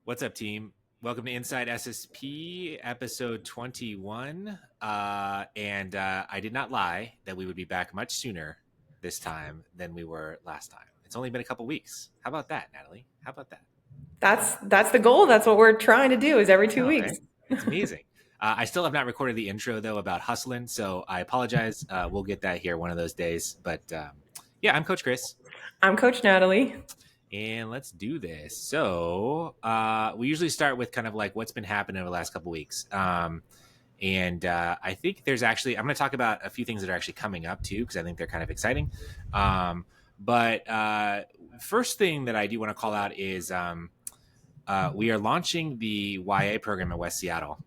What's up, team? Welcome to Inside SSP, episode 21. And I did not lie that we would be back much sooner this time than we were last time. It's only been a couple weeks. How about that, Natalie? How about that? That's the goal. That's what we're trying to do is every I two know, weeks. right? It's amazing. I still have not recorded the intro, though, about hustling, so I apologize. We'll get that here one of those days. But yeah, I'm Coach Chris. I'm Coach Natalie. And let's do this. So we usually start with kind of like what's been happening over the last couple weeks. And I think there's actually, I'm going to talk about a few things that are actually coming up too, because I think they're kind of exciting. But first thing that I do want to call out is we are launching the YA program at West Seattle,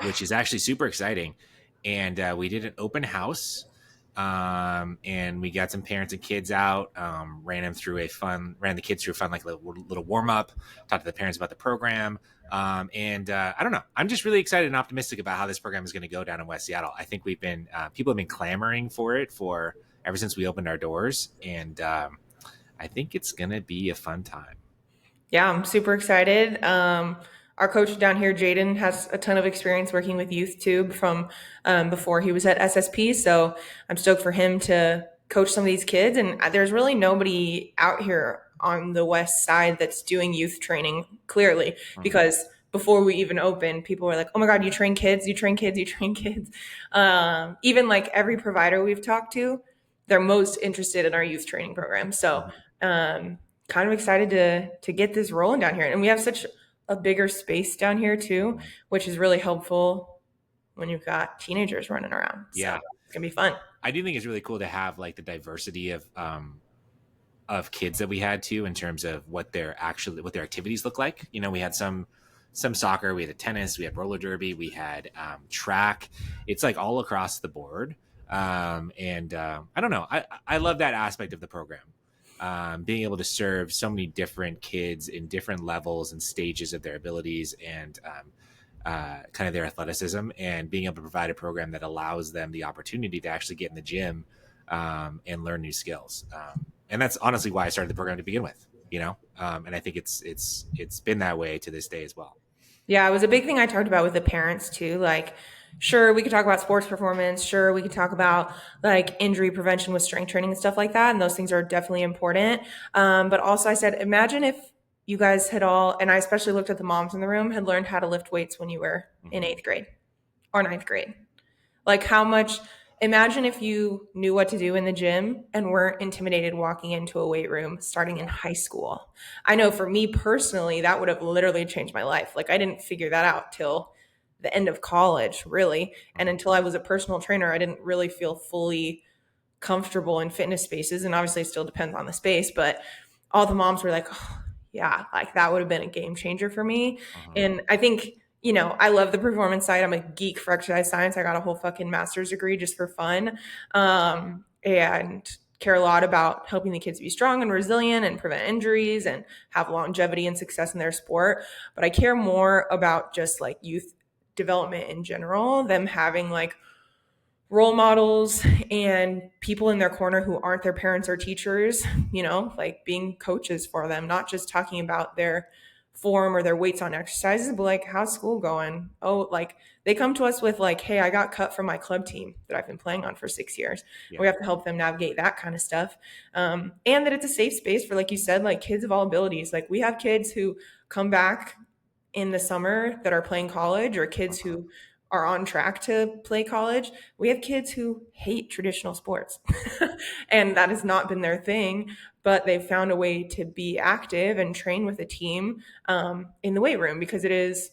which is actually super exciting. And we did an open house. And we got some parents and kids out, ran the kids through a fun, like little warm up, talked to the parents about the program. And I don't know, I'm just really excited and optimistic about how this program is going to go down in West Seattle. I think people have been clamoring for it ever since we opened our doors. And I think it's going to be a fun time. Yeah, I'm super excited. Our coach down here, Jaden, has a ton of experience working with youth too from before he was at SSP. So I'm stoked for him to coach some of these kids. And there's really nobody out here on the west side that's doing youth training clearly, because before we even opened, people were like, "Oh my God, you train kids, you train kids, you train kids." Even like every provider we've talked to, they're most interested in our youth training program. So kind of excited to get this rolling down here. And we have such a bigger space down here too, which is really helpful when you've got teenagers running around. So Yeah, it's gonna be fun. I do think it's really cool to have like the diversity of kids that we had too, in terms of what their activities look like. You know, we had some soccer, we had tennis, we had roller derby, we had track. It's like all across the board. And I don't know, I love that aspect of the program. Being able to serve so many different kids in different levels and stages of their abilities and kind of their athleticism, and being able to provide a program that allows them the opportunity to actually get in the gym and learn new skills. And that's honestly why I started the program to begin with, and I think it's been that way to this day as well. Yeah, it was a big thing I talked about with the parents too. Like, sure, we could talk about sports performance. Sure, we could talk about like injury prevention with strength training and stuff like that. And those things are definitely important. But also, I said, imagine if you guys had all, and I especially looked at the moms in the room, had learned how to lift weights when you were in eighth grade or ninth grade. Like, how much, imagine if you knew what to do in the gym and weren't intimidated walking into a weight room starting in high school. I know for me personally, that would have literally changed my life. Like, I didn't figure that out till the end of college, really. And until I was a personal trainer, I didn't really feel fully comfortable in fitness spaces. And obviously, it still depends on the space, but all the moms were like, oh, yeah, like that would have been a game changer for me. And I think, I love the performance side. I'm a geek for exercise science. I got a whole fucking master's degree just for fun. And care a lot about helping the kids be strong and resilient and prevent injuries and have longevity and success in their sport. But I care more about just like youth development in general, them having like role models and people in their corner who aren't their parents or teachers, like being coaches for them, not just talking about their form or their weights on exercises, but like, how's school going? Oh, like they come to us with like, hey, I got cut from my club team that I've been playing on for 6 years. Yeah. We have to help them navigate that kind of stuff. And that it's a safe space for, like you said, like kids of all abilities. Like we have kids who come back in the summer that are playing college, or kids who are on track to play college. We have kids who hate traditional sports and that has not been their thing, but they've found a way to be active and train with a team in the weight room, because it is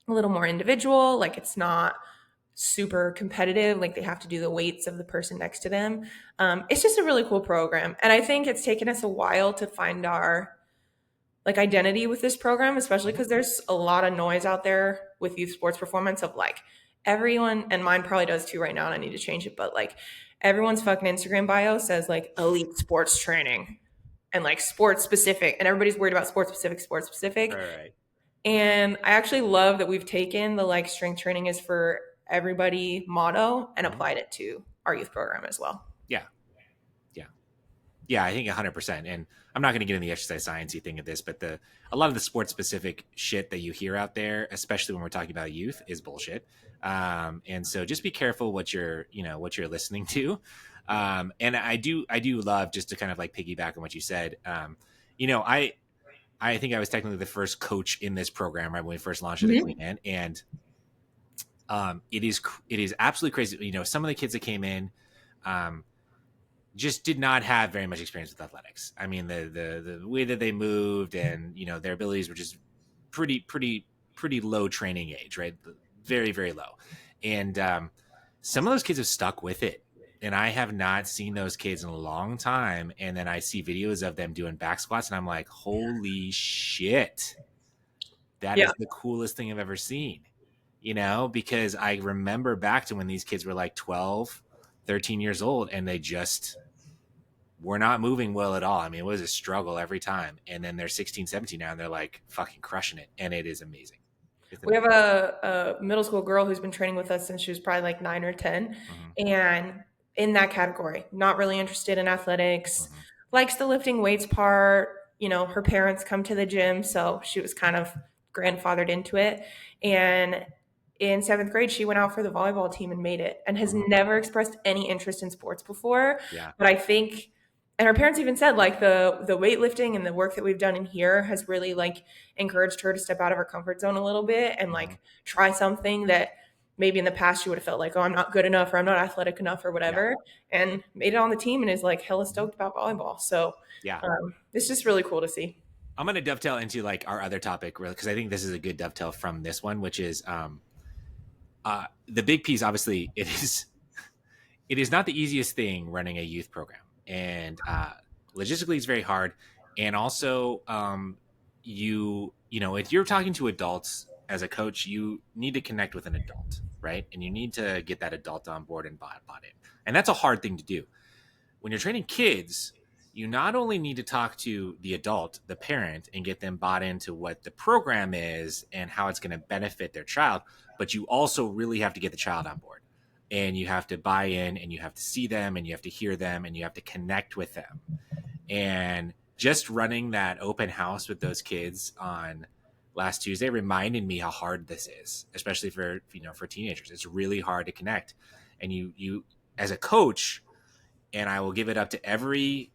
a little more individual. Like it's not super competitive. Like they have to do the weights of the person next to them. It's just a really cool program. And I think it's taken us a while to find our like identity with this program, especially because there's a lot of noise out there with youth sports performance of like everyone, and mine probably does too right now, and I need to change it, but like everyone's fucking Instagram bio says like elite sports training and like sports specific, and everybody's worried about sports specific. Right. And I actually love that we've taken the like strength training is for everybody motto and applied it to our youth program as well. Yeah. Yeah, I think 100%. And I'm not going to get in the exercise sciencey thing of this, but a lot of the sports specific shit that you hear out there, especially when we're talking about youth, is bullshit. And so just be careful what you're listening to. And I do love, just to kind of like piggyback on what you said. You know, I think I was technically the first coach in this program right when we first launched it at Mhm. Queen Anne, and it is absolutely crazy. You know, some of the kids that came in, um, just did not have very much experience with athletics. I mean, the way that they moved, and their abilities were just pretty low training age, right? Very very low, and some of those kids have stuck with it. And I have not seen those kids in a long time. And then I see videos of them doing back squats, and I'm like, holy shit, that Yeah. is the coolest thing I've ever seen. Because I remember back to when these kids were like 12, 13 years old, and they just were not moving well at all. I mean, it was a struggle every time. And then they're 16, 17 now, and they're like fucking crushing it. And it is amazing. It's We have amazing. a middle school girl who's been training with us since she was probably like 9 or 10. Hmm. And in that category, not really interested in athletics, Hmm. likes the lifting weights part. Her parents come to the gym, so she was kind of grandfathered into it. And in 7th grade, she went out for the volleyball team and made it, and has Hmm. never expressed any interest in sports before. Yeah. But I think, and her parents even said like the weightlifting and the work that we've done in here has really like encouraged her to step out of her comfort zone a little bit and Hmm. like try something that maybe in the past she would have felt like, oh, I'm not good enough or I'm not athletic enough or Yeah. whatever, and made it on the team and is like hella Hmm. stoked about volleyball. So Yeah. it's just really cool to see. I'm going to dovetail into like our other topic, really, because I think this is a good dovetail from this one, which is the big piece. Obviously, it is not the easiest thing running a youth program, and logistically it's very hard. And also, if you're talking to adults as a coach, you need to connect with an adult, right? And you need to get that adult on board and bought in. And that's a hard thing to do. When you're training kids, you not only need to talk to the adult, the parent, and get them bought into what the program is and how it's going to benefit their child, but you also really have to get the child on board. And you have to buy in, and you have to see them, and you have to hear them, and you have to connect with them. And just running that open house with those kids on last Tuesday reminded me how hard this is, especially for teenagers. It's really hard to connect. And you as a coach, and I will give it up to every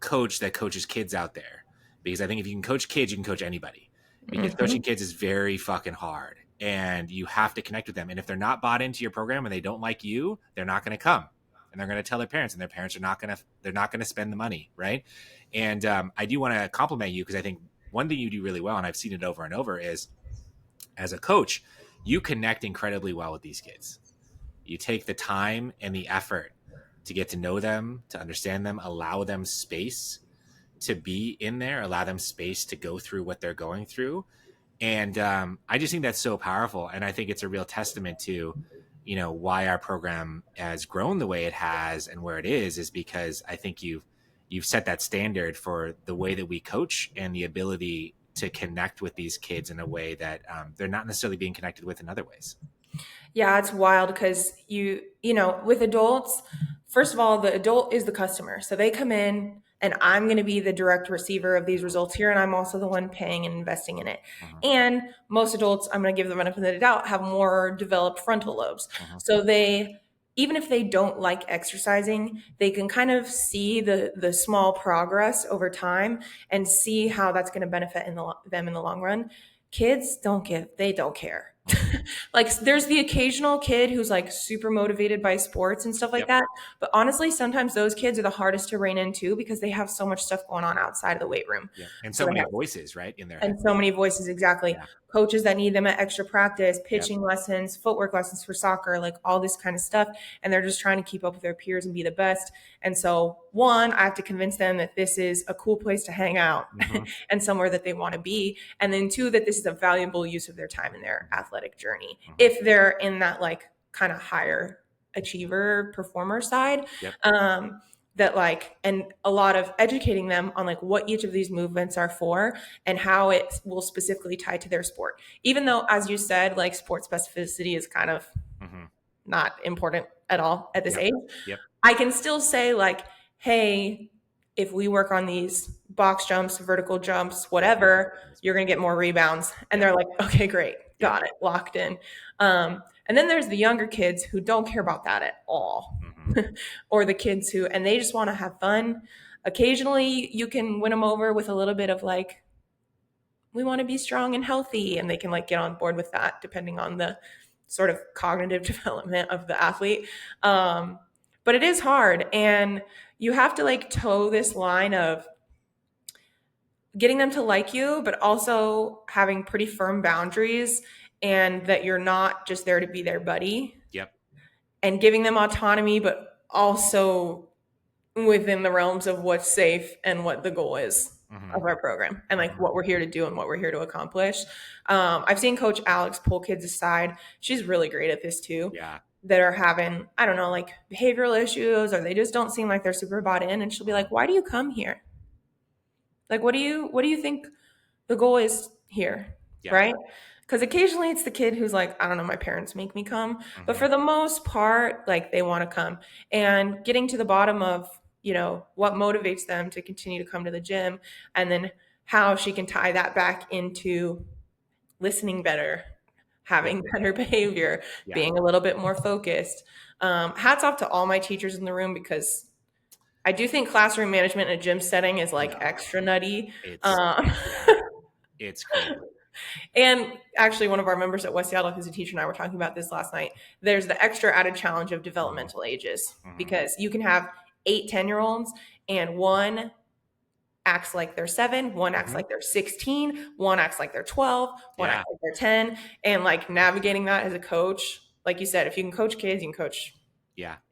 coach that coaches kids out there, because I think if you can coach kids, you can coach anybody, because coaching Hmm. kids is very fucking hard, and you have to connect with them. And if they're not bought into your program and they don't like you, they're not going to come, and they're going to tell their parents, and their parents are not going to they're not going to spend the money, right? And I do want to compliment you, because I think one thing you do really well, and I've seen it over and over, is as a coach, you connect incredibly well with these kids. You take the time and the effort to get to know them, to understand them, allow them space to be in there, allow them space to go through what they're going through. And I just think that's so powerful. And I think it's a real testament to, why our program has grown the way it has and where it is because I think you've set that standard for the way that we coach and the ability to connect with these kids in a way that they're not necessarily being connected with in other ways. Yeah, it's wild because with adults, first of all, the adult is the customer. So they come in and I'm going to be the direct receiver of these Mhm. results here. And I'm also the one paying and investing in it. Mhm. And most adults, I'm going to give the benefit of the doubt, have more developed frontal lobes. Mhm. So even if they don't like exercising, they can kind of see the small progress over time and see how that's going to benefit them in the long run. Kids they don't care. Mhm. Like there's the occasional kid who's like super motivated by sports and stuff like Yep. that. But honestly, sometimes those kids are the hardest to rein in too because they have so much stuff going on outside of the weight room. Yep. And So so they many have voices, right, in their head. and so many voices, exactly. Yeah. Coaches that need them at extra practice, Yep. pitching lessons, footwork lessons for soccer, like all this kind of stuff. And they're just trying to keep up with their peers and be the best. And so, one, I have to convince them that this is a cool place to hang out Hmm. and somewhere that they want to be. And then, two, that this is a valuable use of their time in their athletic journey. Hmm. If they're in that like kind of higher achiever performer side. Yep. That like and a lot of educating them on like what each of these movements are for and how it will specifically tie to their sport, even though as you said like sport specificity is kind of Hmm. not important at all at this Yep. age. Yep. I can still say like, hey, if we work on these box jumps, vertical jumps, whatever, you're going to get more rebounds. And Yep. they're like, okay, great. Yep. Got it. Locked in. And then there's the younger kids who don't care about that at all. Mm-hmm. Or the kids who, and they just want to have fun. Occasionally you can win them over with a little bit of like, we want to be strong and healthy. And they can like get on board with that depending on the sort of cognitive development of the athlete. But it is hard. And you have to like toe this line of getting them to like you, but also having pretty firm boundaries and that you're not just there to be their buddy Yep. and giving them autonomy, but also within the realms of what's safe and what the goal is Mm-hmm. of our program and like Mm-hmm. what we're here to do and what we're here to accomplish. I've seen Coach Alex pull kids aside. She's really great at this too. Yeah. That are having, I don't know, like behavioral issues or they just don't seem like they're super bought in. And she'll be like, why do you come here? Like, what do you think the goal is here? Yep. Right? Because occasionally it's the kid who's like, I don't know, my parents make me come. But Mm-hmm. for the most part, like they want to come. And getting to the bottom of, what motivates them to continue to come to the gym and then how she can tie that back into listening better, having better behavior, Yeah. being a little bit more focused. Hats off to all my teachers in the room because I do think classroom management in a gym setting is like extra nutty. It's Um, it's crazy. and actually, one of our members at West Seattle, who's a teacher, and I were talking about this last night. There's the extra added challenge of developmental ages because you can have 8, 10-year-olds, and one acts like they're 7, one acts like they're 16, one acts like they're 12, one acts like they're 10, and like navigating that as a coach, like you said, if you can coach kids, you can coach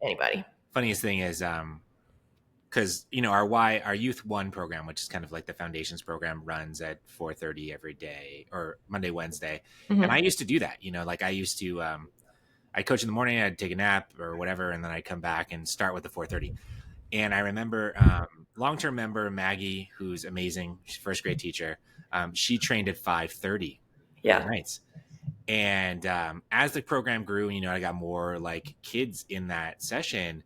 anybody. Funniest thing is because our youth one program, which is kind of like the foundations program, runs at 4:30 every day or Monday, Wednesday. And I used to do that, like I used to I'd coach in the morning, I'd take a nap or whatever, and then I'd come back and start with the 4:30. And I remember long-term member Maggie, who's amazing, she's first grade teacher, she trained at 5:30 nights. And as the program grew, I got more like kids in that session,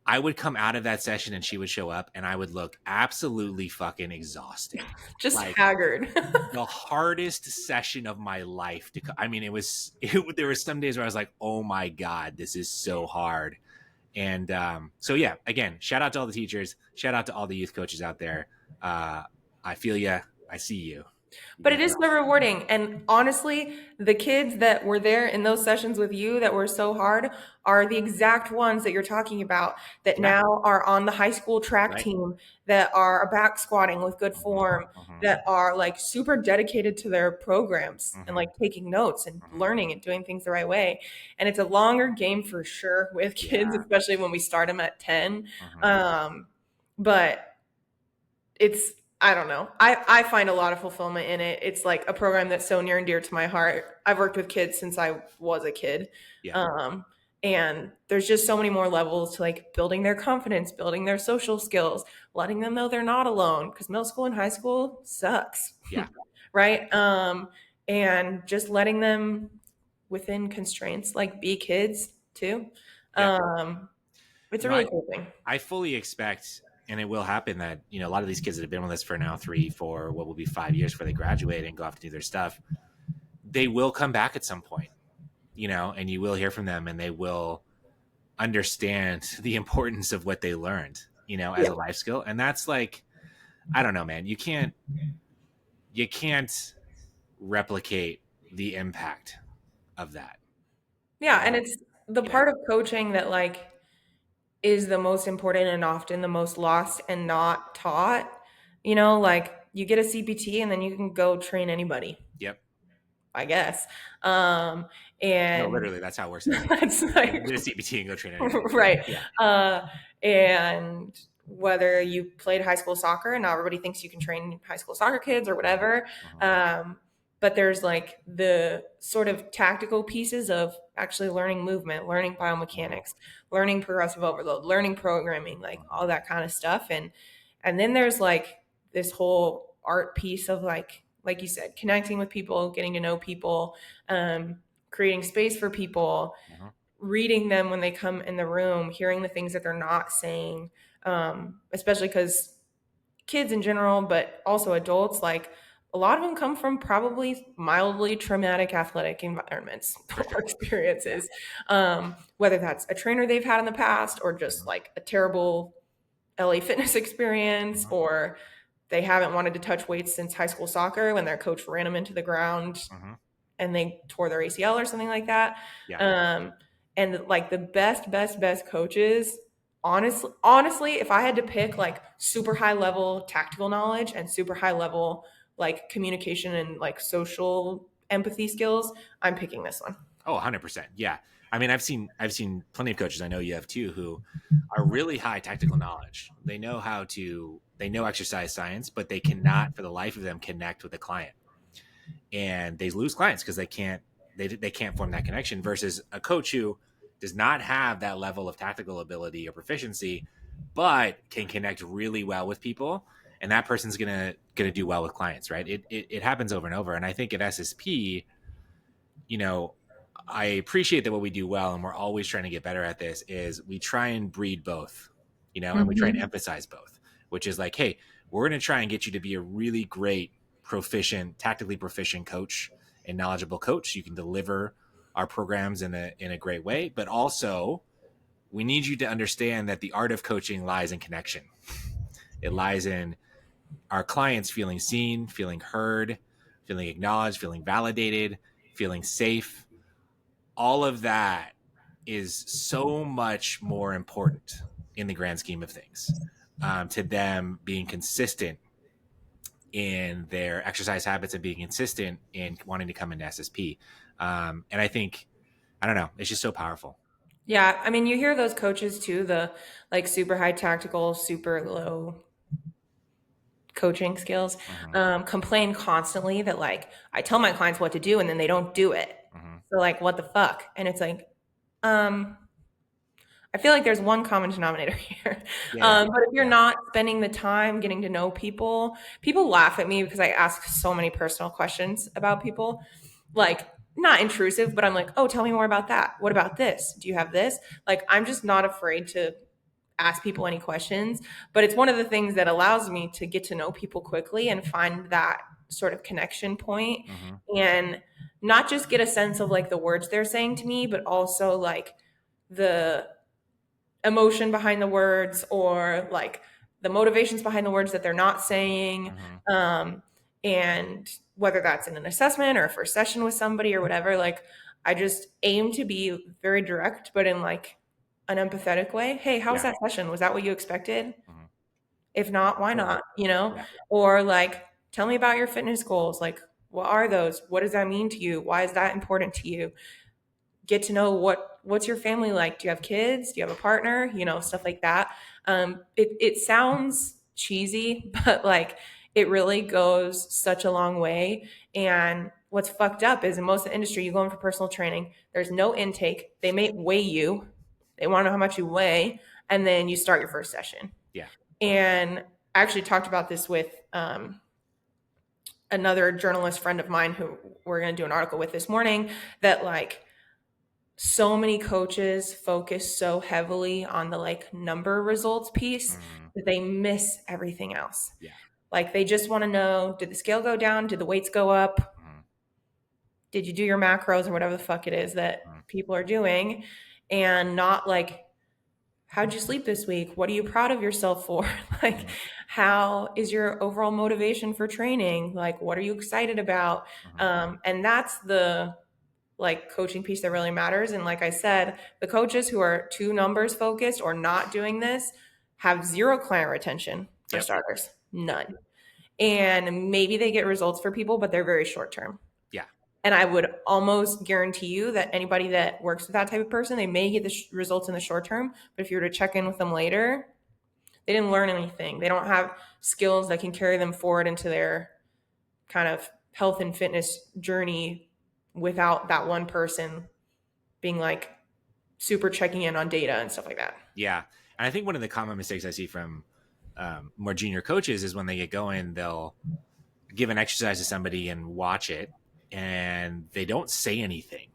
I would come out of that session and she would show up and I would look absolutely fucking exhausted. Just like, haggard. The hardest session of my life. There were some days where I was like, oh my God, this is so hard. And so, yeah, again, shout out to all the teachers. Shout out to all the youth coaches out there. I feel you. I see you. But it is so rewarding. And honestly, the kids that were there in those sessions with you that were so hard are the exact ones that you're talking about that now are on the high school track team, that are back squatting with good form, that are like super dedicated to their programs and like taking notes and learning and doing things the right way. And it's a longer game for sure with kids, especially when we start them at 10. But it's, I don't know. I find a lot of fulfillment in it. It's like a program that's so near and dear to my heart. I've worked with kids since I was a kid. And there's just so many more levels to like building their confidence, building their social skills, letting them know they're not alone because middle school and high school sucks. Right. And just letting them within constraints, like be kids too. It's a really cool thing. I fully expect, and it will happen, that a lot of these kids that have been with us for now 3, 4, what will be 5 years before they graduate and go off to do their stuff, they will come back at some point, and you will hear from them and they will understand the importance of what they learned, as a life skill. And that's like, I don't know, man, you can't replicate the impact of that. And it's the part of coaching that like is the most important and often the most lost and not taught. Like you get a CPT and then you can go train anybody. I guess. And no, literally that's how it works. That's like, get a CPT and go train anybody. Right. And whether you played high school soccer and now everybody thinks you can train high school soccer kids or whatever. But there's like the sort of tactical pieces of actually learning movement, learning biomechanics, learning progressive overload, learning programming, like all that kind of stuff. And then there's like this whole art piece of like you said, connecting with people, getting to know people, creating space for people, reading them when they come in the room, hearing the things that they're not saying, especially because kids in general, but also adults, like a lot of them come from probably mildly traumatic athletic environments For or sure. Yeah. experiences. Whether that's a trainer they've had in the past or just Hmm. like a terrible LA fitness experience, Hmm. or they haven't wanted to touch weights since high school soccer when their coach ran them into the ground Hmm. and they tore their ACL or something like that. Yeah. Um, and like the best coaches, honestly, if I had to pick like super high level tactical knowledge and super high level like communication and like social empathy skills, I'm picking this one. Oh, 100%. Yeah. I mean, I've seen plenty of coaches, I know you have too, who are really high tactical knowledge. They know exercise science, but they cannot for the life of them connect with the client. And they lose clients because they can't form that connection versus a coach who does not have that level of tactical ability or proficiency but can connect really well with people, and that person's gonna do well with clients, right? It happens over and over. And I think at SSP, you know, I appreciate that what we do well, and we're always trying to get better at this, is we try and breed both, and we try and Mm-hmm. emphasize both, which is like, hey, we're going to try and get you to be a really great, proficient, tactically proficient coach and knowledgeable coach. You can deliver our programs in a great way, but also we need you to understand that the art of coaching lies in connection. It lies in our clients feeling seen, feeling heard, feeling acknowledged, feeling validated, feeling safe. All of that is so much more important in the grand scheme of things, to them being consistent in their exercise habits and being consistent in wanting to come into SSP. And I think, I don't know, it's just so powerful. Yeah, I mean, you hear those coaches too, the like super high tactical, super low coaching skills, Hmm. complain constantly that like I tell my clients what to do and then they don't do it. Hmm. So like, what the fuck? And it's like, um, I feel like there's one common denominator here. Yeah, yeah, But if you're yeah. not spending the time getting to know people, people laugh at me because I ask so many personal questions about people. Like, not intrusive, but I'm like, oh, tell me more about that. What about this? Do you have this? Like, I'm just not afraid to ask people any questions. But it's one of the things that allows me to get to know people quickly and find that sort of connection point Hmm. and not just get a sense of like the words they're saying to me, but also like the emotion behind the words or like the motivations behind the words that they're not saying. Hmm. Um, and whether that's in an assessment or a first session with somebody or whatever, like I just aim to be very direct, but in like an empathetic way. Hey, how was Yeah. that session? Was that what you expected? Hmm. If not, why Totally. not? You know? Yeah. Or like, tell me about your fitness goals. Like, what are those? What does that mean to you? Why is that important to you? Get to know what's your family like. Do you have kids? Do you have a partner? You know, stuff like that. It sounds cheesy, but like it really goes such a long way. And what's fucked up is in most of the industry, you go in for personal training, there's no intake. They may weigh you, they want to know how much you weigh, and then you start your first session. Yeah. And I actually talked about this with another journalist friend of mine who we're going to do an article with this morning, that like so many coaches focus so heavily on the like number results piece Hmm. that they miss everything else. Yeah. Like they just want to know, did the scale go down? Did the weights go up? Hmm. Did you do your macros or whatever the fuck it is Hmm. that people are doing? And not like, how'd you sleep this week? What are you proud of yourself for? Like, Hmm. how is your overall motivation for training? Like, what are you excited about? Hmm. And that's the like coaching piece that really matters. And like I said, the coaches who are too numbers focused or not doing this have zero client retention for Yep. starters, none. And maybe they get results for people, but they're very short term. Yeah. And I would almost guarantee you that anybody that works with that type of person, they may get the results in the short term, but if you were to check in with them later, they didn't learn anything. They don't have skills that can carry them forward into their kind of health and fitness journey without that one person being like super checking in on data and stuff like that. Yeah. And I think one of the common mistakes I see from more junior coaches is when they get going, they'll give an exercise to somebody and watch it, and they don't say anything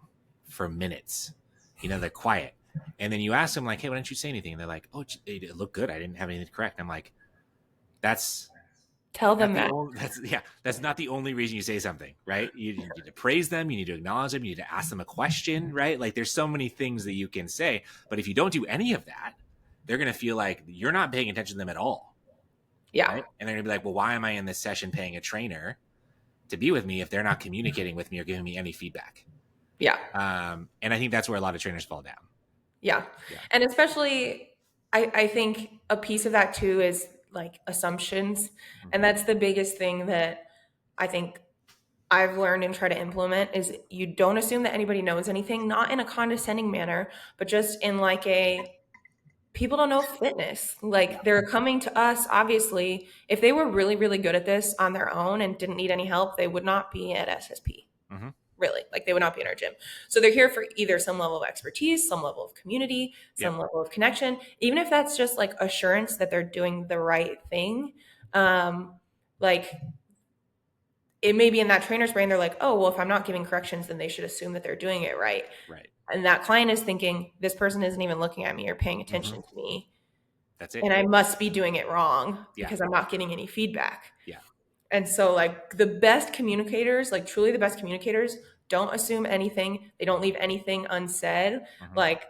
for minutes. They're quiet. And then you ask them like, hey, why didn't you say anything? And they're like, oh, it looked good. I didn't have anything to correct. And I'm like, that's Tell not them the that. only, that's not the only reason you say something, right? You need to praise them. You need to acknowledge them. You need to ask them a question, right? Like there's so many things that you can say, but if you don't do any of that, they're going to feel like you're not paying attention to them at all. Yeah. Right. And they're going to be like, well, why am I in this session paying a trainer to be with me if they're not communicating with me or giving me any feedback? Yeah. And I think that's where a lot of trainers fall down. Yeah. And especially, I think a piece of that too is like assumptions. Mm-hmm. And that's the biggest thing that I think I've learned and try to implement is you don't assume that anybody knows anything, not in a condescending manner, but just in like a people don't know fitness. Like they're coming to us, obviously. If they were really, really good at this on their own and didn't need any help, they would not be at SSP. Mm-hmm. Really, like they would not be in our gym. So they're here for either some level of expertise, some level of community, some level of connection, even if that's just like assurance that they're doing the right thing. Like it may be in that trainer's brain, they're like, oh, well, if I'm not giving corrections, then they should assume that they're doing it right. Right. And that client is thinking, this person isn't even looking at me or paying attention to me. That's it. And I must be doing it wrong because I'm not getting any feedback. Yeah. And so like the best communicators, like truly the best communicators, don't assume anything. They don't leave anything unsaid. Like,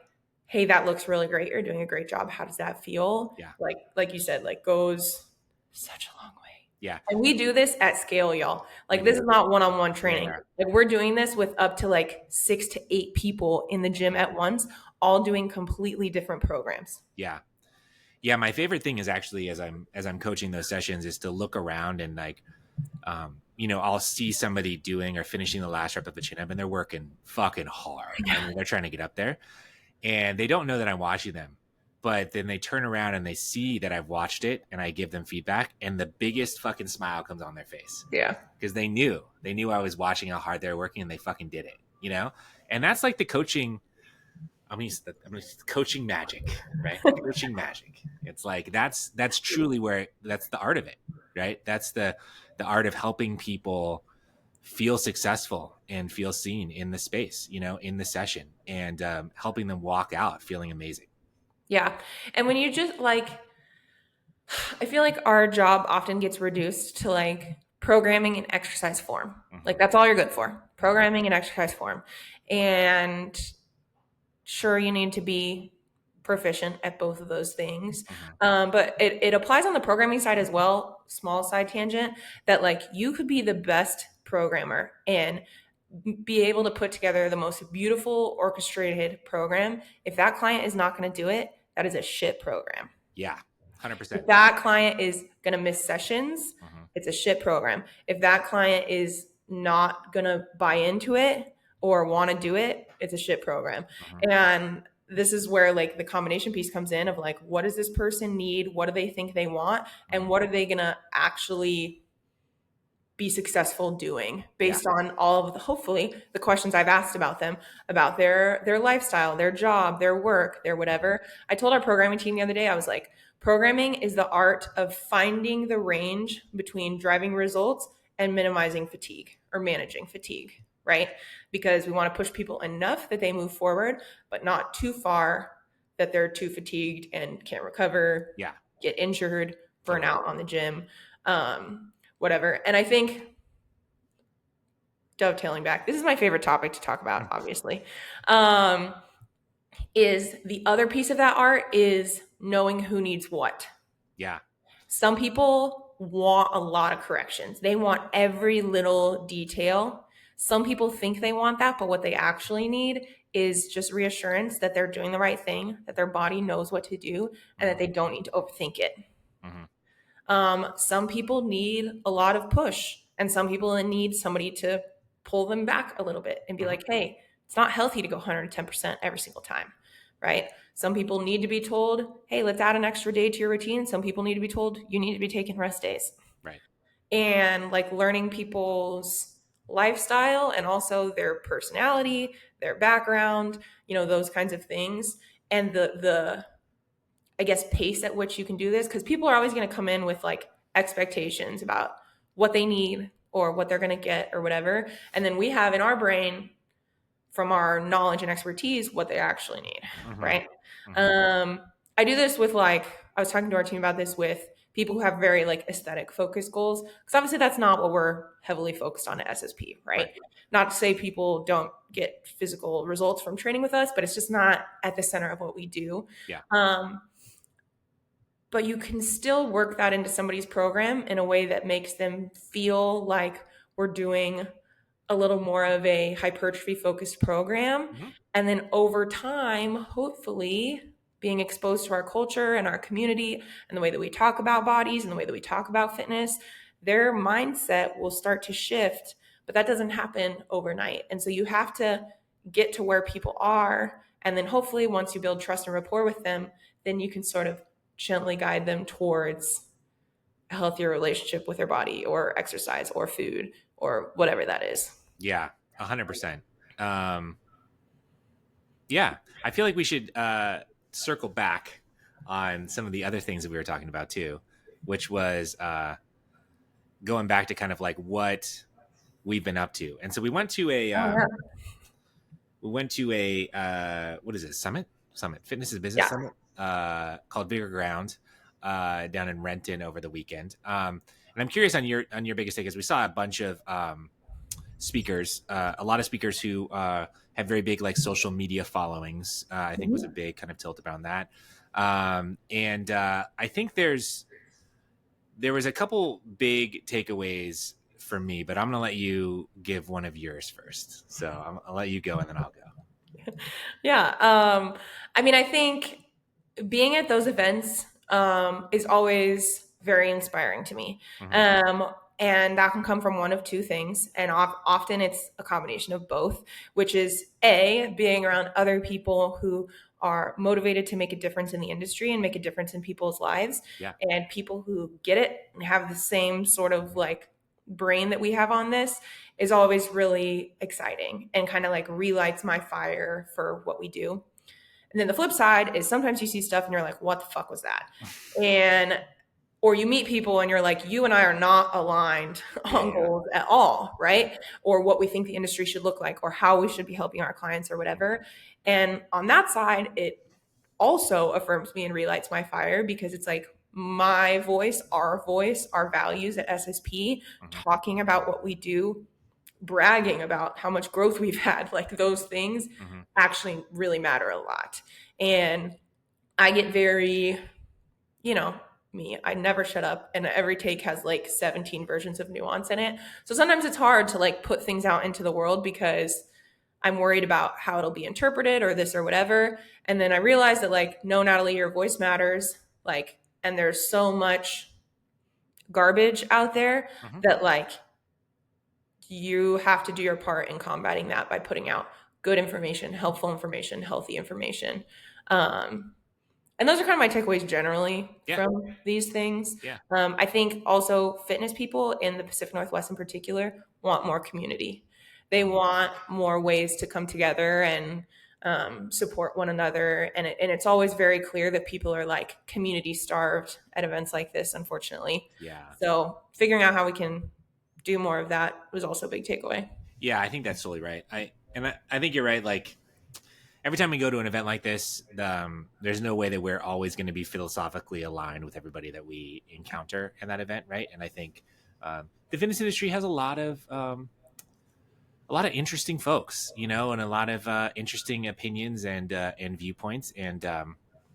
hey, that looks really great. You're doing a great job. How does that feel? Yeah. Like you said, like goes such a long way. Yeah. And we do this at scale, y'all. Like this is not one-on-one training. Yeah. Like we're doing this with up to like 6 to 8 people in the gym at once, all doing completely different programs. Yeah. Yeah. My favorite thing is actually as I'm coaching those sessions is to look around and like, I'll see somebody doing or finishing the last rep of the chin up and they're working fucking hard. I mean, they're trying to get up there and they don't know that I'm watching them, but then they turn around and they see that I've watched it and I give them feedback and the biggest fucking smile comes on their face. Yeah. Because they knew I was watching how hard they were working and they fucking did it, and that's like the coaching. I mean, coaching magic, right? Coaching magic. It's like, that's truly where that's the art of it, right? That's the art of helping people feel successful and feel seen in the space, in the session and helping them walk out feeling amazing. Yeah. And when you just like, I feel like our job often gets reduced to like programming and exercise form. Like that's all you're good for, programming and exercise form. And sure, you need to be proficient at both of those things. But it applies on the programming side as well, small side tangent, that like you could be the best programmer and be able to put together the most beautiful orchestrated program. If that client is not going to do it, that is a shit program. Yeah, 100%. If that client is going to miss sessions, it's a shit program. If that client is not going to buy into it or want to do it, it's a shit program. And this is where like the combination piece comes in of like, what does this person need? What do they think they want? And what are they going to actually be successful doing based on all of the, hopefully the questions I've asked about them, about their lifestyle, their job, their work, their whatever. I told our programming team the other day, I was like, programming is the art of finding the range between driving results and minimizing fatigue or managing fatigue, right? Because we want to push people enough that they move forward, but not too far that they're too fatigued and can't recover, get injured, burn out on the gym, whatever. And I think dovetailing back, this is my favorite topic to talk about, obviously, is the other piece of that art is knowing who needs what. Yeah. Some people want a lot of corrections. They want every little detail. Some people think they want that, but what they actually need is just reassurance that they're doing the right thing, that their body knows what to do, and that they don't need to overthink it. Some people need a lot of push, and some people need somebody to pull them back a little bit and be like, hey, it's not healthy to go 110% every single time, right? Some people need to be told, hey, let's add an extra day to your routine. Some people need to be told you need to be taking rest days. Right. And like learning people's lifestyle and also their personality, their background, those kinds of things. And the I guess, pace at which you can do this, because people are always going to come in with like expectations about what they need or what they're going to get or whatever. And then we have in our brain from our knowledge and expertise what they actually need, Mm-hmm. right? Mm-hmm. Um, I do this with like, I was talking to our team about this with people who have very like aesthetic focused goals, because obviously that's not what we're heavily focused on at SSP, right? Right. Not to say people don't get physical results from training with us, but it's just not at the center of what we do. Yeah. Um, but you can still work that into somebody's program in a way that makes them feel like we're doing a little more of a hypertrophy focused program. Mm-hmm. And then over time, hopefully, being exposed to our culture and our community and the way that we talk about bodies and the way that we talk about fitness, their mindset will start to shift. But that doesn't happen overnight. And so you have to get to where people are. And then hopefully, once you build trust and rapport with them, then you can sort of gently guide them towards a healthier relationship with their body or exercise or food or whatever that is. Yeah. 100%. Um, yeah. I feel like we should circle back on some of the other things that we were talking about too, which was going back to kind of like what we've been up to. And so Oh yeah. we went to a what is it, summit fitness is business Yeah. summit called Bigger Ground down in Renton over the weekend. And I'm curious on your biggest take, because we saw a bunch of speakers, a lot of speakers who have very big like social media followings. I think was a Mhm. big kind of tilt around that. And I think there was a couple big takeaways for me, but I'm gonna let you give one of yours first. So I'll let you go, and then I'll go. Yeah. I mean, I think being at those events is always very inspiring to me. Mm-hmm. And that can come from one of two things. And often it's a combination of both, which is A, being around other people who are motivated to make a difference in the industry and make a difference in people's lives, Yeah. and people who get it and have the same sort of like brain that we have on this is always really exciting and kind of like relights my fire for what we do. And then the flip side is sometimes you see stuff and you're like, what the fuck was that? And or you meet people and you're like, you and I are not aligned Yeah. on Yeah. goals at all, Yeah. right? Or what we think the industry should look like or how we should be helping our clients or whatever. And on that side, it also affirms me and relights my fire because it's like my voice, our values at SSP, Mm-hmm. talking about what we do, bragging about how much growth we've had, like those things Mm-hmm. actually really matter a lot. And I get very, you know, me, I never shut up, and every take has like 17 versions of nuance in it. So sometimes it's hard to like put things out into the world because I'm worried about how it'll be interpreted or this or whatever. And then I realized that like, no, Natalie, your voice matters. Like, and there's so much garbage out there Mm-hmm. that like you have to do your part in combating that by putting out good information, helpful information, healthy information. Um, and those are kind of my takeaways generally Yeah. from these things. Yeah. I think also fitness people in the Pacific Northwest in particular want more community. They Mm-hmm. want more ways to come together and support one another. And it's always very clear that people are like community starved at events like this, unfortunately. Yeah. So figuring out how we can do more of that was also a big takeaway. Yeah. I think that's totally right. I think you're right. Like every time we go to an event like this, there's no way that we're always going to be philosophically aligned with everybody that we encounter in that event, right? And I think the fitness industry has a lot of interesting folks, you know, and a lot of interesting opinions and viewpoints. And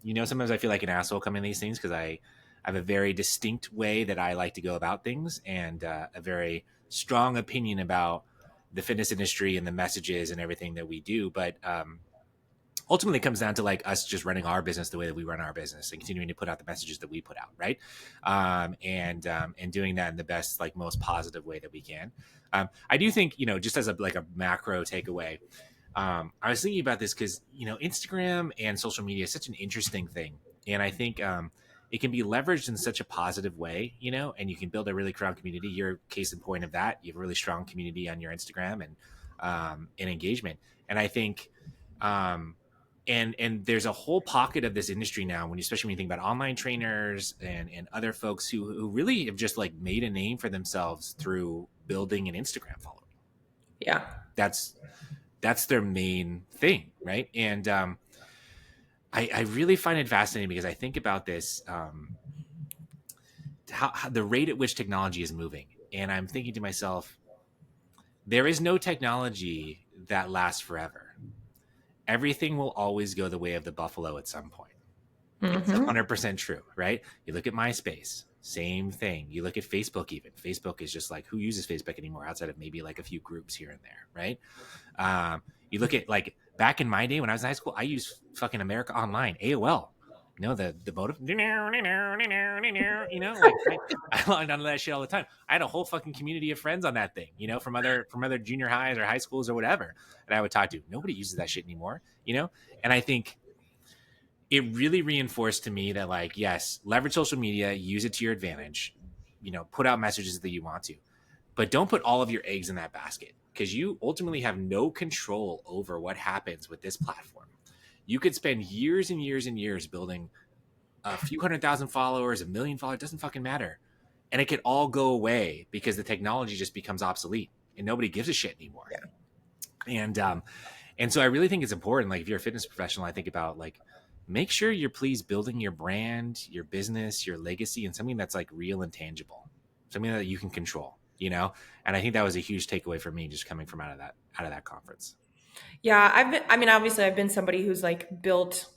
you know, sometimes I feel like an asshole coming to these things because I have a very distinct way that I like to go about things, and a very strong opinion about the fitness industry and the messages and everything that we do. But ultimately it comes down to like us just running our business the way that we run our business and continuing to put out the messages that we put out, right? And doing that in the best, like most positive way that we can. I do think, you know, just as a like a macro takeaway, I was thinking about this because, you know, Instagram and social media is such an interesting thing, and I think it can be leveraged in such a positive way, you know, and you can build a really strong community. You're a case in point of that. You have a really strong community on your Instagram and engagement, and I think and there's a whole pocket of this industry now, when especially when you think about online trainers and other folks who really have just like made a name for themselves through building an Instagram following. Yeah. That's that's their main thing, right? And I really find it fascinating because I think about this, how the rate at which technology is moving, and I'm thinking to myself, there is no technology that lasts forever. Everything will always go the way of the buffalo at some point. It's Mm-hmm. 100% true, right? You look at MySpace, same thing. You look at Facebook, even. Facebook is just like, who uses Facebook anymore outside of maybe like a few groups here and there, right? You look at like back in my day when I was in high school, I used fucking America Online, AOL. You know, the motive, you know, like I logged onto that shit all the time. I had a whole fucking community of friends on that thing, you know, from other junior highs or high schools or whatever. And I would talk to. Nobody uses that shit anymore, you know? And I think it really reinforced to me that, like, yes, leverage social media, use it to your advantage, you know, put out messages that you want to, but don't put all of your eggs in that basket, because you ultimately have no control over what happens with this platform. You could spend years and years and years building a few 100,000 followers, a million followers, doesn't fucking matter. And it could all go away because the technology just becomes obsolete and nobody gives a shit anymore. Yeah. And so I really think it's important. Like, if you're a fitness professional, I think about, like, make sure you're please building your brand, your business, your legacy, and something that's like real and tangible, something that you can control, you know? And I think that was a huge takeaway for me just coming from out of that conference. Yeah, I mean, obviously I've been somebody who's like built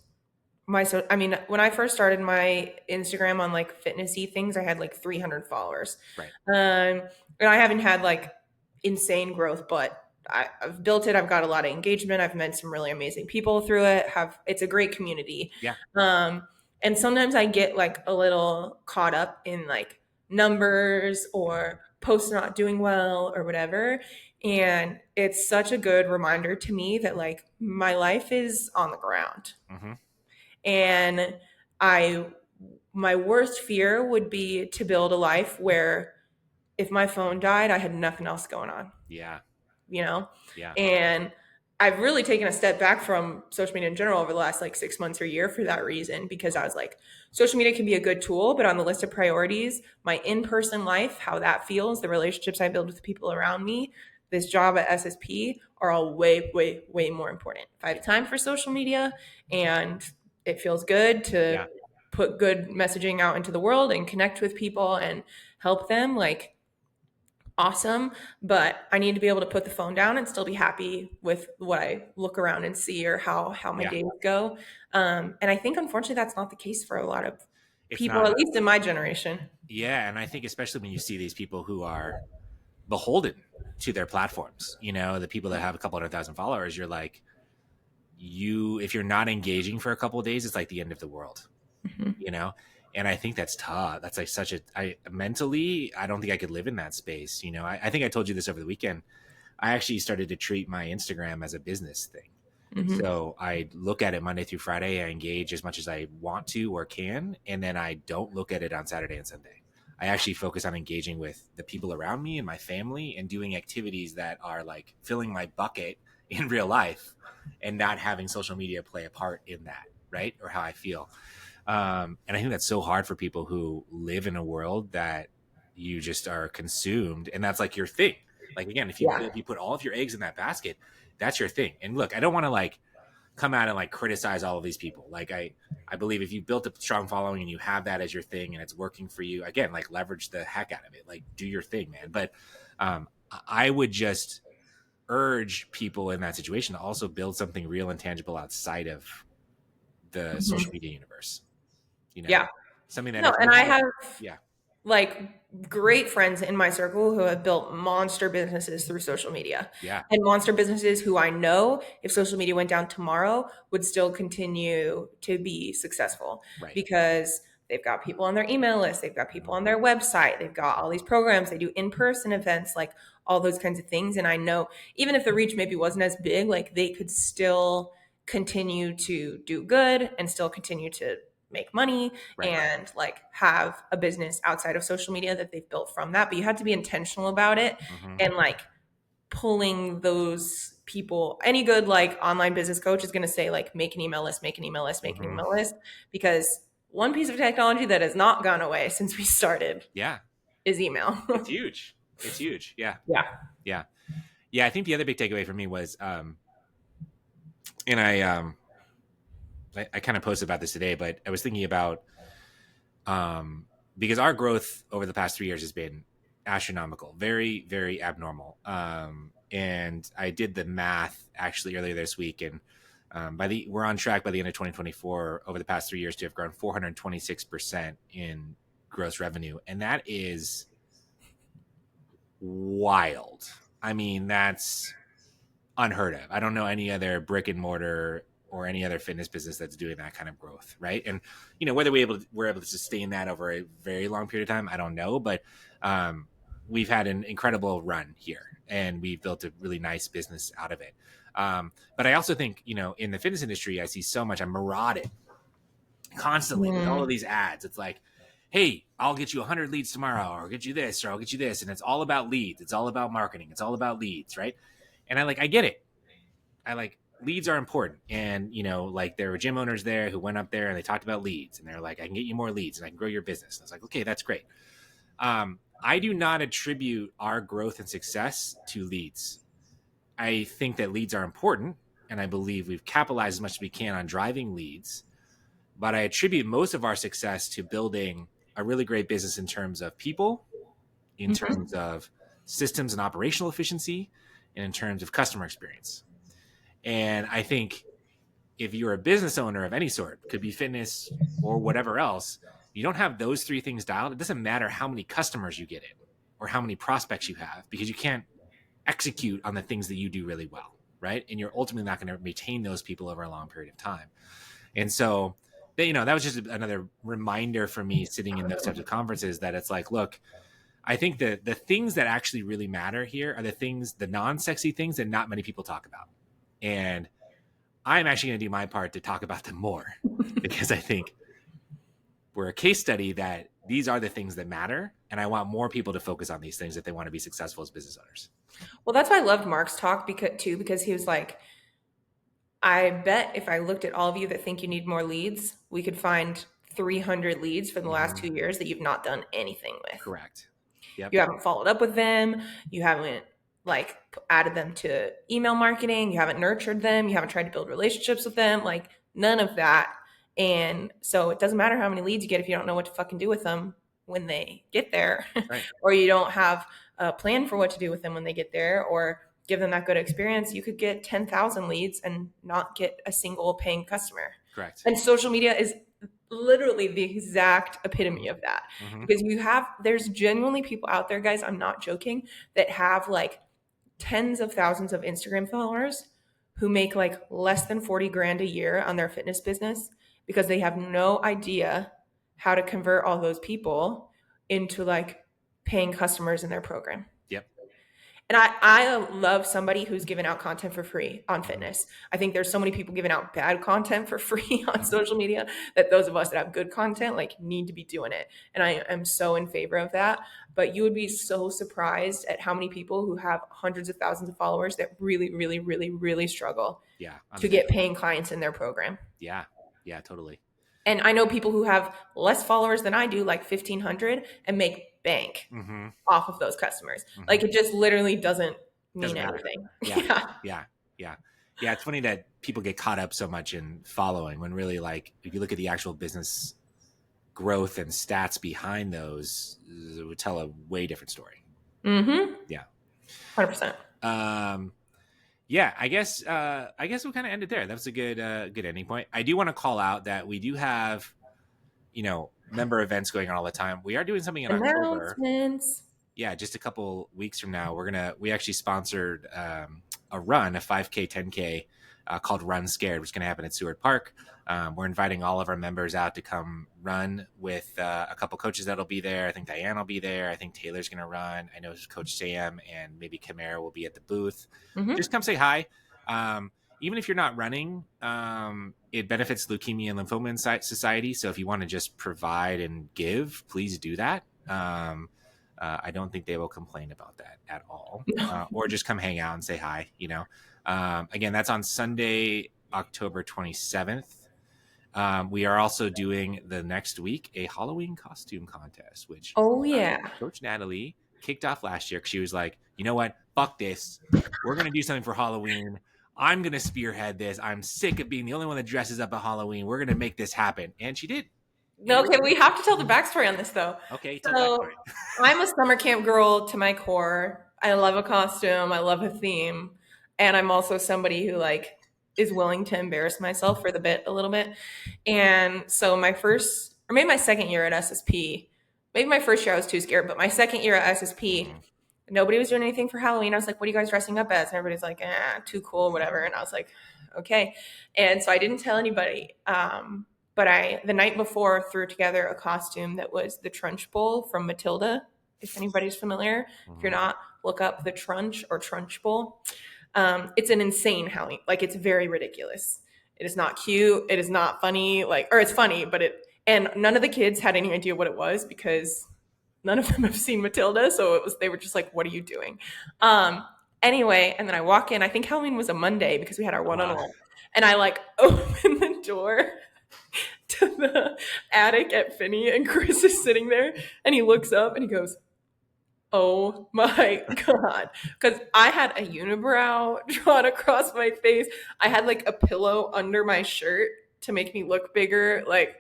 I mean, when I first started my Instagram on like fitnessy things, I had like 300 followers. Right. And I haven't had like insane growth, but I've built it. I've got a lot of engagement. I've met some really amazing people through it. It's a great community. Yeah. Um, and sometimes I get like a little caught up in like numbers or posts not doing well or whatever. And it's such a good reminder to me that like my life is on the ground. Mm-hmm. And I my worst fear would be to build a life where if my phone died, I had nothing else going on, Yeah. you know? Yeah. And I've really taken a step back from social media in general over the last like 6 months or a year for that reason, because I was like, social media can be a good tool, but on the list of priorities, my in-person life, how that feels, the relationships I build with the people around me, this job at SSP are all way, way, way more important. If I have time for social media and it feels good to Yeah. put good messaging out into the world and connect with people and help them, like, awesome, but I need to be able to put the phone down and still be happy with what I look around and see, or how my Yeah. days go. And I think unfortunately that's not the case for a lot of It's people, not. at least in my generation. Yeah. And I think especially when you see these people who are beholden to their platforms, you know, the people that have a couple 100,000 followers, you're like, if you're not engaging for a couple of days, it's like the end of the world, Mm-hmm. you know? And I think that's tough. That's like I mentally, I don't think I could live in that space. You know, I think I told you this over the weekend. I actually started to treat my Instagram as a business thing. Mm-hmm. So I look at it Monday through Friday. I engage as much as I want to or can. And then I don't look at it on Saturday and Sunday. I actually focus on engaging with the people around me and my family and doing activities that are like filling my bucket in real life, and not having social media play a part in that, right? Or how I feel. And I think that's so hard for people who live in a world that you just are consumed, and that's like your thing. Like, again, Yeah. if you put all of your eggs in that basket, that's your thing. And look, I don't want to like come out and like criticize all of these people. Like, I believe if you built a strong following and you have that as your thing and it's working for you, again, like, leverage the heck out of it. Like, do your thing, man. But I would just urge people in that situation to also build something real and tangible outside of the social Mm-hmm. media universe. You know, Yeah. something that No, if and you I have, have yeah, like great friends in my circle who have built monster businesses through social media, yeah, and monster businesses who I know if social media went down tomorrow would still continue to be successful right. because they've got people on their email list, they've got people on their website, they've got all these programs, they do in-person events, like all those kinds of things. And I know even if the reach maybe wasn't as big, like they could still continue to do good and still continue to make money Right. and like have a business outside of social media that they've built from that. But you have to be intentional about it Mm-hmm. and like pulling those people. Any good like online business coach is going to say like make an email list, make an email list, make an Mm-hmm. email list, because one piece of technology that has not gone away since we started Yeah, is email. it's huge. It's huge. Yeah, Yeah. yeah, yeah. I think the other big takeaway for me was And I kind of posted about this today, but I was thinking about um, because our growth over the past 3 years has been astronomical, very, very abnormal. And I did the math actually earlier this week, and we're on track by the end of 2024 over the past 3 years to have grown 426% in gross revenue, and that is wild. I mean, that's unheard of. I don't know any other brick and mortar or any other fitness business that's doing that kind of growth, right? And whether we're able to sustain that over a very long period of time, I don't know, but um, we've had an incredible run here, and we've built a really nice business out of it. But I also think in the fitness industry, I see so much. I'm marauded constantly with all of Mm. these ads. It's like, hey, I'll get you 100 leads tomorrow, or I'll get you this, or I'll get you this, and it's all about leads. It's all about marketing. It's all about leads, right? And I get it. Leads are important. And, like there were gym owners there who went up there and they talked about leads, and they're like, I can get you more leads and I can grow your business. And I was like, okay, that's great. I do not attribute our growth and success to leads. I think that leads are important, and I believe we've capitalized as much as we can on driving leads. But I attribute most of our success to building a really great business in terms of people, in Mhm. terms of systems and operational efficiency, and in terms of customer experience. And I think if you're a business owner of any sort, could be fitness or whatever else, you don't have those three things dialed, it doesn't matter how many customers you get in or how many prospects you have, because you can't execute on the things that you do really well, right? And you're ultimately not going to retain those people over a long period of time. And so, that was just another reminder for me sitting in those types of conferences, that it's like, look, I think that the things that actually really matter here are the non-sexy things that not many people talk about. And I'm actually going to do my part to talk about them more, because I think we're a case study that these are the things that matter. And I want more people to focus on these things if they want to be successful as business owners. Well, that's why I loved Mark's talk because he was like, I bet if I looked at all of you that think you need more leads, we could find 300 leads for the last Mm-hmm. 2 years that you've not done anything with. Correct. Yep. You haven't followed up with them. You haven't like added them to email marketing. You haven't nurtured them. You haven't tried to build relationships with them. Like none of that. And so it doesn't matter how many leads you get if you don't know what to fucking do with them when they get there, Right. or you don't have a plan for what to do with them when they get there, or give them that good experience. You could get 10,000 leads and not get a single paying customer. Correct. And social media is literally the exact epitome of that, Mm-hmm. because there's genuinely people out there, guys, I'm not joking, that have like tens of thousands of Instagram followers who make like less than 40 grand a year on their fitness business because they have no idea how to convert all those people into like paying customers in their program. Yep. And I love somebody who's giving out content for free on Mm-hmm. fitness. I think there's so many people giving out bad content for free on Mm-hmm. social media that those of us that have good content like need to be doing it. And I am so in favor of that. But you would be so surprised at how many people who have hundreds of thousands of followers that really, really, really, really struggle Yeah. On to the get daily. paying clients in their program. Yeah. Yeah. Totally. And I know people who have less followers than I do, like 1,500, and make bank Mm-hmm. off of those customers. Mm-hmm. Like it just literally doesn't mean Doesn't matter. anything. Yeah. Yeah. Yeah. Yeah. Yeah. It's funny that people get caught up so much in following, when really, like, if you look at the actual business growth and stats behind those, it would tell a way different story. Mm-hmm. Yeah. 100%. Yeah, I guess we'll kind of end it there. That was a good ending point. I do want to call out that we do have, member events going on all the time. We are doing something in October. Announcements. Yeah, just a couple weeks from now, we actually sponsored a run, a 5K, 10K, called Run Scared, which is going to happen at Seward Park. We're inviting all of our members out to come run with a couple coaches that'll be there. I think Diane will be there. I think Taylor's going to run. I know Coach Sam and maybe Kamara will be at the booth. Mm-hmm. Just come say hi. Even if you're not running, it benefits Leukemia and Lymphoma Society. So if you want to just provide and give, please do that. I don't think they will complain about that at all. Or just come hang out and say hi. Again, that's on Sunday, October 27th. We are also doing the next week a Halloween costume contest, which Oh yeah. Coach Natalie kicked off last year because she was like, you know what? Fuck this. We're going to do something for Halloween. I'm going to spearhead this. I'm sick of being the only one that dresses up at Halloween. We're going to make this happen. And she did. No, okay, we have to tell the backstory on this though. Okay, tell the So backstory. I'm a summer camp girl to my core. I love a costume. I love a theme, and I'm also somebody who like is willing to embarrass myself for the bit a little bit. And so my first, or maybe my second year at SSP, maybe my first year I was too scared, but my second year at SSP, Mhm. nobody was doing anything for Halloween. I was like, "What are you guys dressing up as?" And everybody's like, "Too cool, whatever." And I was like, "Okay." And so I didn't tell anybody. But I, the night before, threw together a costume that was the Trunch Bowl from Matilda. If anybody's familiar, if you're Mhm. not, look up the Trunch or Trunch Bowl. It's an insane Halloween. Like, it's very ridiculous. It is not cute. It is not funny. Like, or it's funny, but and none of the kids had any idea what it was because none of them have seen Matilda. So they were just like, what are you doing? Anyway, and then I walk in. I think Halloween was a Monday because we had our one on Uh-huh. one. And I like open the door to the attic at Finney, and Chris is sitting there, and he looks up and he goes, "Oh my God." Because I had a unibrow drawn across my face. I had like a pillow under my shirt to make me look bigger. Like,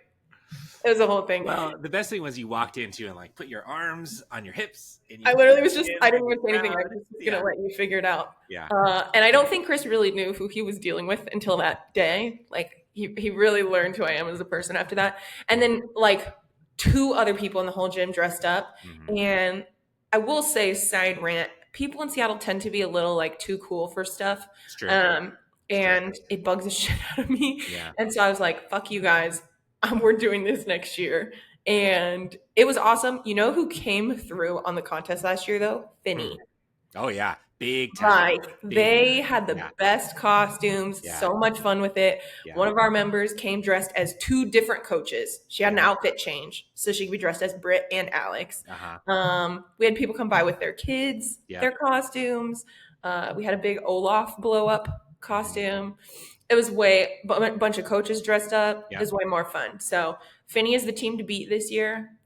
it was a whole thing. Well, the best thing was you walked into and like put your arms on your hips and you I put literally your was just, hands I in didn't the even say anything. I crowd. was just Yeah. gonna let you figure it out. Yeah. And I don't think Chris really knew who he was dealing with until that day. Like, he really learned who I am as a person after that. And then like two other people in the whole gym dressed up. Mhm. And I will say, side rant, people in Seattle tend to be a little like too cool for stuff. It's true. Um, It's true. and it bugs the shit out of me. Yeah. And so I was like, fuck you guys. We're doing this next year. And it was awesome. You know who came through on the contest last year though? Hmm. Finney. Oh yeah. Big time. Like, Big they time. had the Yeah. best costumes, Yeah. so much fun with it. Yeah. One of our members came dressed as two different coaches. She had an Yeah. outfit change, so she could be dressed as Britt and Alex. Uh-huh. We had people come by with their kids, Yep. their costumes. We had a big Olaf blow up costume. It was a bunch of coaches dressed up. Yeah. It was way more fun. So Finney is the team to beat this year.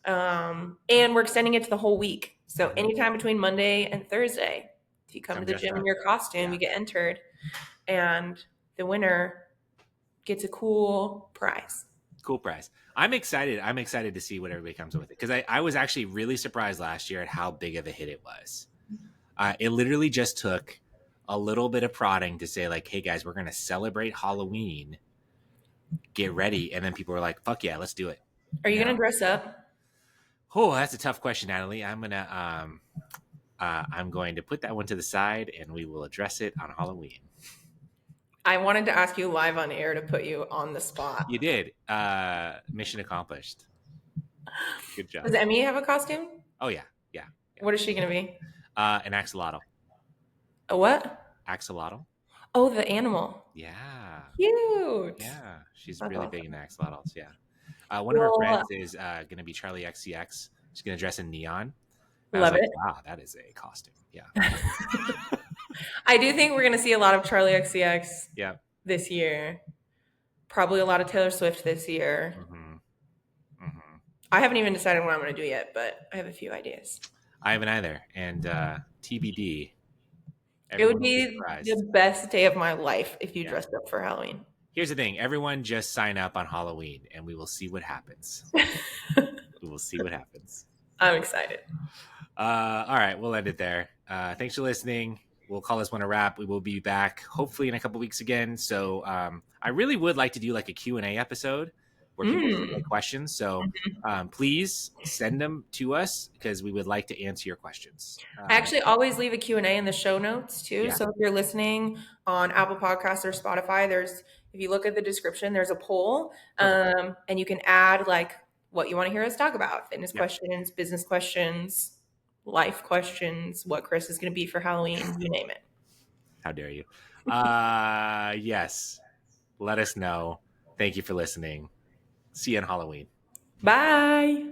And we're extending it to the whole week. So anytime between Monday and Thursday, if you come to the dressed gym up. in your costume, Yeah. you get entered, and the winner gets a cool prize. Cool prize. I'm excited. I'm excited to see what everybody comes up with it because I was actually really surprised last year at how big of a hit it was. It literally just took a little bit of prodding to say like, "Hey guys, we're going to celebrate Halloween. Get ready," and then people were like, "Fuck yeah, let's do it." Are you gonna dress up? Oh, that's a tough question, Natalie. I'm going to put that one to the side, and we will address it on Halloween. I wanted to ask you live on air to put you on the spot. You did. Mission accomplished. Good job. Does Emmy have a costume? Oh yeah, yeah. What is she gonna be? An axolotl. A what? Axolotl. Oh, the animal. Yeah. Cute. Yeah. She's That's really awesome. big into axolotls. Yeah. One of her Well, friends is going to be Charlie XCX. She's going to dress in neon. I was love like, it. wow, that is a costume. Yeah. I do think we're gonna see a lot of Charlie XCX Yeah. this year. Probably a lot of Taylor Swift this year. Mm-hmm. Mm-hmm. I haven't even decided what I'm going to do yet, but I have a few ideas. I haven't either. And TBD. It would Everyone will be be surprised. the best day of my life if you Yeah. dressed up for Halloween. Here's the thing. Everyone just sign up on Halloween and we will see what happens. We will see what happens. I'm excited. All right. We'll end it there. Thanks for listening. We'll call this one a wrap. We will be back hopefully in a couple weeks again. So I really would like to do like a Q&A episode where people submit questions. So please send them to us because we would like to answer your questions. I actually always leave a Q&A in the show notes too. Yeah. So if you're listening on Apple Podcasts or Spotify, if you look at the description, there's a poll, and you can add like what you want to hear us talk about: fitness questions, business questions, life questions, what Chris is going to be for Halloween, you name it. How dare you? Yes. Let us know. Thank you for listening. See you on Halloween. Bye.